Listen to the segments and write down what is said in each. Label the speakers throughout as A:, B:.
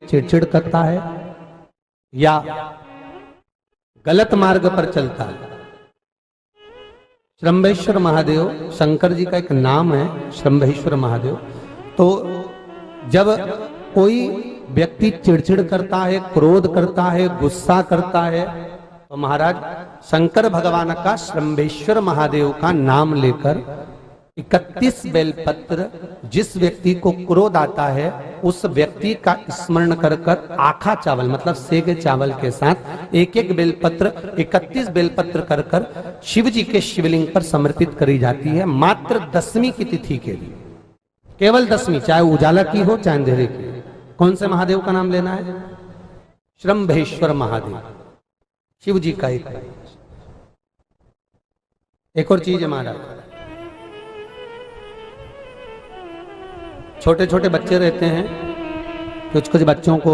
A: चिड़चिड़ करता है या गलत मार्ग पर चलता है। श्रंभेश्वर महादेव शंकर जी का एक नाम है, श्रंभेश्वर महादेव। तो जब कोई व्यक्ति चिड़चिड़ करता है, क्रोध करता है, गुस्सा करता है, तो महाराज शंकर भगवान का श्रंभेश्वर महादेव का नाम लेकर 31 बेलपत्र, जिस व्यक्ति को क्रोध आता है उस व्यक्ति का स्मरण कर कर आखा चावल मतलब सेगे चावल के साथ एक एक बेलपत्र 31 बेलपत्र कर कर शिव जी के शिवलिंग पर समर्पित करी जाती है, मात्र 10वीं की तिथि के लिए। केवल 10वीं, चाहे उजाला की हो चाहे अंधेरे की। कौन से महादेव का नाम लेना है? श्रंभेश्वर महादेव, शिव जी का एक और चीज है महाराज। छोटे छोटे बच्चे रहते हैं, कुछ कुछ बच्चों को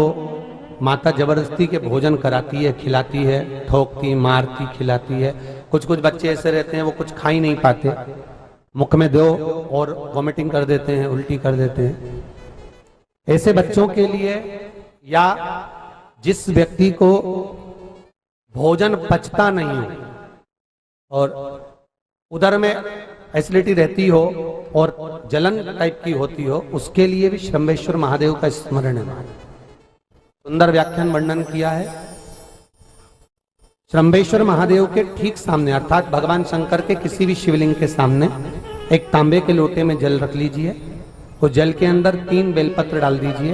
A: माता जबरदस्ती के भोजन कराती है, खिलाती है, ठोकती, मारती, खिलाती है। कुछ कुछ बच्चे ऐसे रहते हैं वो कुछ खा ही नहीं पाते, मुख में दो और वॉमिटिंग कर देते हैं, उल्टी कर देते हैं। ऐसे बच्चों के लिए या जिस व्यक्ति को भोजन पचता नहीं हो और उदर में एसिडिटी रहती हो और जलन टाइप की होती हो, उसके लिए भी श्रंभेश्वर महादेव का स्मरण है। सुंदर व्याख्यान वर्णन किया है। श्रंभेश्वर महादेव के ठीक सामने अर्थात भगवान शंकर के किसी भी शिवलिंग के सामने एक तांबे के लोटे में जल रख लीजिए। उस जल के अंदर 3 बेलपत्र डाल दीजिए,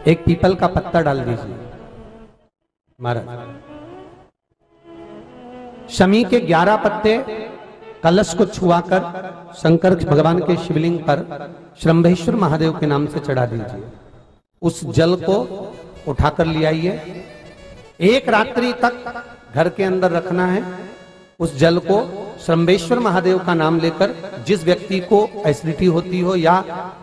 A: एक पीपल का पत्ता डाल दीजिए। महाराज शमी के 11 पत्ते कलश को छुआकर शंकर भगवान के शिवलिंग पर श्रंभेश्वर महादेव के नाम से चढ़ा दीजिए। उस जल को उठाकर ले आइए, एक रात्रि तक घर के अंदर रखना है। उस जल को श्रंभेश्वर महादेव का नाम लेकर जिस व्यक्ति को एसिडिटी होती हो या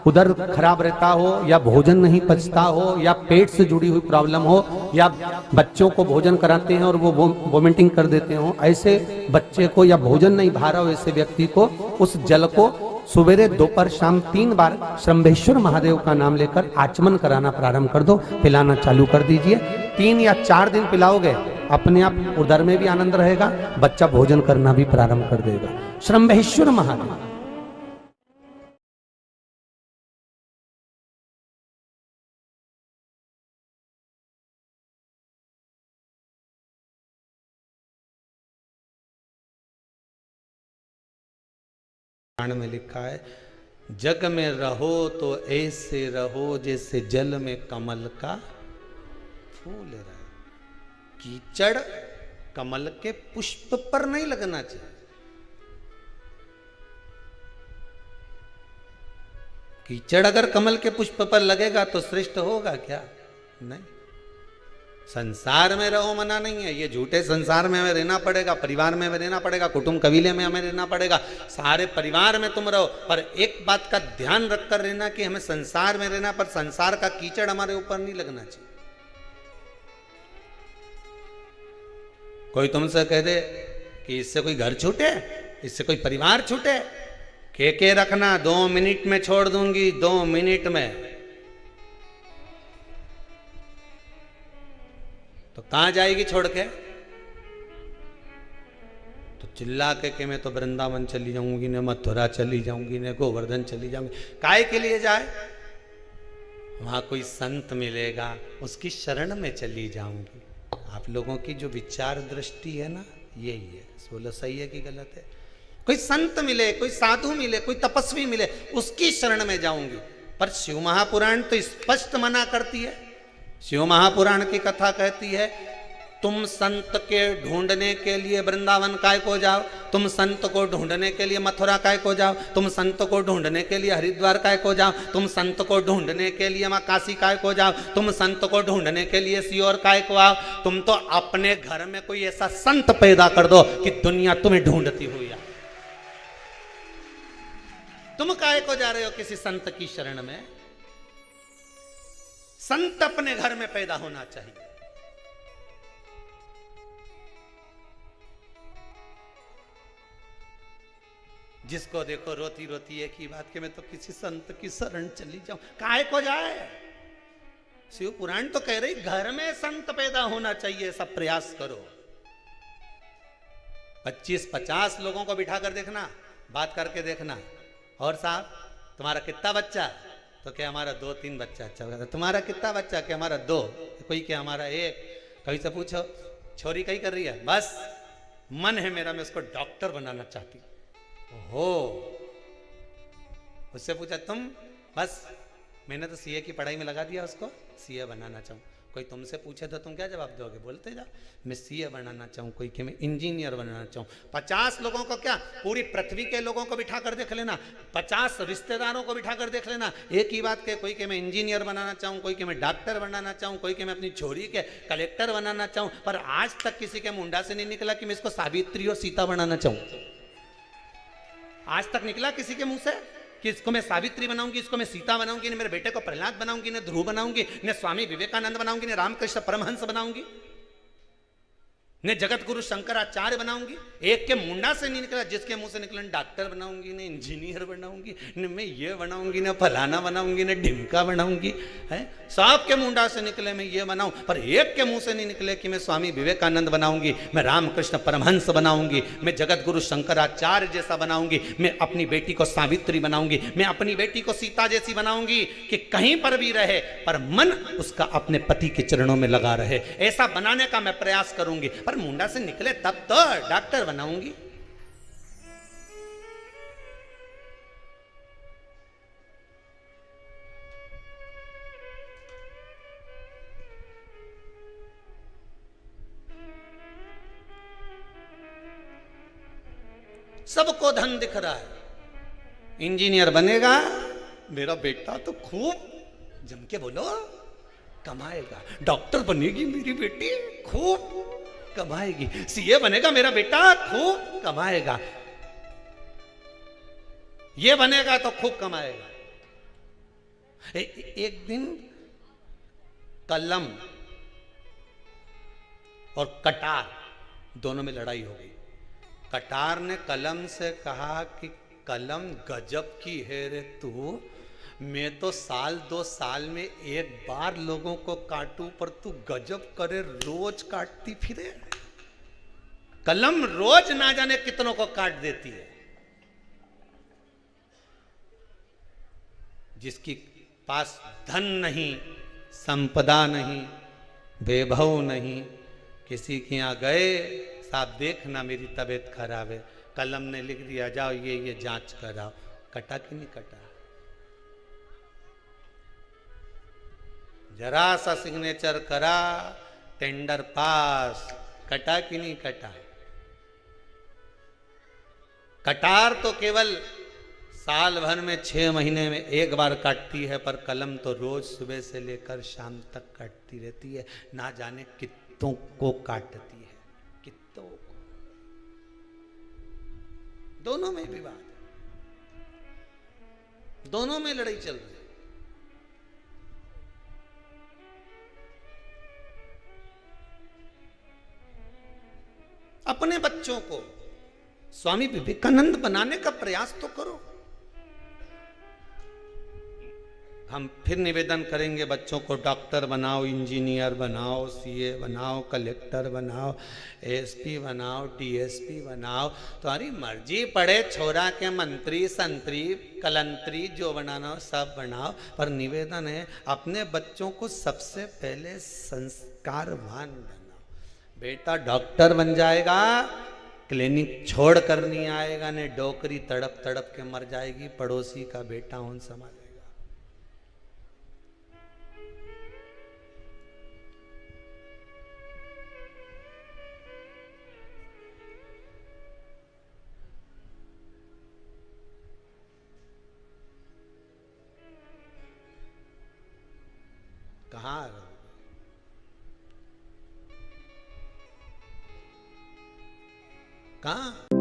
A: उदर खराब रहता हो या भोजन नहीं पचता हो या पेट से जुड़ी हुई प्रॉब्लम हो या बच्चों को भोजन कराते हैं और वो वोमिटिंग कर देते हो, ऐसे बच्चे को या भोजन नहीं भा रहा हो ऐसे व्यक्ति को उस जल को सुबेरे दोपहर शाम 3 बार श्रंभेश्वर महादेव का नाम लेकर आचमन कराना प्रारंभ कर दो, पिलाना चालू कर दीजिए। 3 या 4 दिन पिलाओगे, अपने आप उदर में भी आनंद रहेगा, बच्चा भोजन करना भी प्रारंभ कर देगा। श्रंभेश्वर महादेव। में लिखा है, जग में रहो तो ऐसे रहो जैसे जल में कमल का फूल रहे। कीचड़ कमल के पुष्प पर नहीं लगना चाहिए। कीचड़ अगर कमल के पुष्प पर लगेगा तो श्रेष्ठ होगा क्या? नहीं। संसार में रहो मना नहीं है, ये झूठे संसार में हमें रहना पड़ेगा, परिवार में हमें रहना पड़ेगा, कुटुंब कबीले में हमें रहना पड़ेगा, सारे परिवार में तुम रहो, पर एक बात का ध्यान रखकर रहना कि हमें संसार में रहना, पर संसार का कीचड़ हमारे ऊपर नहीं लगना चाहिए। कोई तुमसे कह दे कि इससे कोई घर छूटे, इससे कोई परिवार छूटे, के रखना 2 मिनट में छोड़ दूंगी, 2 मिनट में। तो कहां जाएगी छोड़ के? तो चिल्ला के मैं तो वृंदावन चली जाऊंगी, ने मथुरा चली जाऊंगी, ने गोवर्धन चली जाऊंगी। काय के लिए जाए? वहां कोई संत मिलेगा, उसकी शरण में चली जाऊंगी। आप लोगों की जो विचार दृष्टि है ना, यही है। बोलो सही है कि गलत है? कोई संत मिले, कोई साधु मिले, कोई तपस्वी मिले, उसकी शरण में जाऊंगी। पर शिव महापुराण तो स्पष्ट मना करती है। शिव महापुराण की कथा कहती है, तुम संत के ढूंढने के लिए वृंदावन काय को जाओ, तुम संत को ढूंढने के लिए मथुरा काय को जाओ, तुम संत को ढूंढने के लिए हरिद्वार काय को जाओ, तुम संत को ढूंढने के लिए मां काशी काय को जाओ, तुम संत को ढूंढने के लिए सीओर काय को आओ। तुम तो अपने घर में कोई ऐसा संत पैदा कर दो कि दुनिया तुम्हें ढूंढती हुई आए। तुम काय को जा रहे हो किसी संत की शरण में? संत अपने घर में पैदा होना चाहिए। जिसको देखो रोती रोती एक ही बात कि मैं तो किसी संत की शरण चली जाऊं। काहे को जाए? शिव पुराण तो कह रही घर में संत पैदा होना चाहिए, सब प्रयास करो। 25-50 लोगों को बिठा कर देखना, बात करके देखना, और साहब तुम्हारा कितना बच्चा, तो क्या हमारा 2-3 बच्चा। अच्छा, तुम्हारा कितना बच्चा, क्या हमारा 2, कोई क्या हमारा 1। कभी से पूछो छोरी कहीं कर रही है, बस मन है मेरा मैं उसको डॉक्टर बनाना चाहती हो। उससे पूछा तुम, बस मैंने तो सीए की पढ़ाई में लगा दिया उसको, सीए बनाना चाहूँ। कोई तुमसे पूछे तो तुम क्या जवाब दोगे, बोलते जाओ मैं सीए बनाना चाहूँ, कोई कि मैं इंजीनियर बनाना चाहूँ। 50 लोगों को क्या, पूरी पृथ्वी के लोगों को बिठा कर देख लेना, 50 रिश्तेदारों को बिठा कर देख लेना, एक ही बात के, कोई कि मैं इंजीनियर बनाना चाहूँ, कोई कि मैं डॉक्टर बनाना चाहूँ, कोई कि मैं अपनी छोरी के कलेक्टर बनाना चाहूँ। पर आज तक किसी के मुंडा से नहीं निकला कि मैं इसको सावित्री और सीता बनाना चाहूँ। आज तक निकला किसी के मुंह से कि इसको मैं सावित्री बनाऊंगी, इसको मैं सीता बनाऊंगी, ने मेरे बेटे को प्रहलाद बनाऊंगी, ने ध्रुव बनाऊंगी, ने स्वामी विवेकानंद बनाऊंगी, ने रामकृष्ण परमहंस बनाऊंगी, ने जगत गुरु शंकराचार्य बनाऊंगी। एक के मुंडा से नहीं निकला, जिसके मुंह से निकला डॉक्टर बनाऊंगी, ने इंजीनियर बनाऊंगी, ने मैं ये बनाऊंगी, ने फलाना बनाऊंगी, ने ढिमका बनाऊंगी, है सब के मुंडा से निकले मैं ये बनाऊं। पर एक के मुंह से नहीं निकले कि मैं स्वामी विवेकानंद बनाऊंगी, मैं रामकृष्ण परमहंस बनाऊंगी, मैं जगत गुरु शंकराचार्य जैसा बनाऊंगी, मैं अपनी बेटी को सावित्री बनाऊंगी, मैं अपनी बेटी को सीता जैसी बनाऊंगी कि कहीं पर भी रहे पर मन उसका अपने पति के चरणों में लगा रहे। ऐसा बनाने का मैं प्रयास करूंगी। पर मुंडा से निकले तब तो डॉक्टर बनाऊंगी। सबको धन दिख रहा है, इंजीनियर बनेगा मेरा बेटा तो खूब जम के बोलो कमाएगा, डॉक्टर बनेगी मेरी बेटी खूब कमाएगी, सीए बनेगा मेरा बेटा खूब कमाएगा, ये बनेगा तो खूब कमाएगा। एक दिन कलम और कटार दोनों में लड़ाई हो गई। कटार ने कलम से कहा कि कलम गजब की है रे तू, मैं तो साल 2 साल में एक बार लोगों को काटूं पर तू गजब करे रोज काटती फिरे। कलम रोज ना जाने कितनों को काट देती है। जिसकी पास धन नहीं, संपदा नहीं, वैभव नहीं, किसी के यहां गए साहब देखना मेरी तबीयत खराब है, कलम ने लिख दिया जाओ ये जांच कराओ, कटा कि नहीं कटा? जरा सा सिग्नेचर करा टेंडर पास, कटा कि नहीं कटा? कटार तो केवल साल भर में 6 महीने में एक बार काटती है, पर कलम तो रोज सुबह से लेकर शाम तक काटती रहती है, ना जाने कितनों को काटती है, कितनों को। दोनों में विवाद है, दोनों में लड़ाई चल रही है। अपने बच्चों को स्वामी विवेकानंद बनाने का प्रयास तो करो। हम फिर निवेदन करेंगे बच्चों को डॉक्टर बनाओ, इंजीनियर बनाओ, सीए बनाओ, कलेक्टर बनाओ, एसपी बनाओ, डीएसपी बनाओ, तुम्हारी मर्जी, पड़े छोरा के मंत्री संतरी कलंतरी जो बनाना हो सब बनाओ। पर निवेदन है अपने बच्चों को सबसे पहले संस्कारवान बनाओ। बेटा डॉक्टर बन जाएगा, क्लिनिक छोड़ कर नहीं आएगा, ने डोकरी तड़प तड़प के मर जाएगी, पड़ोसी का बेटा उन संभालेगा। कहाँ कहाँ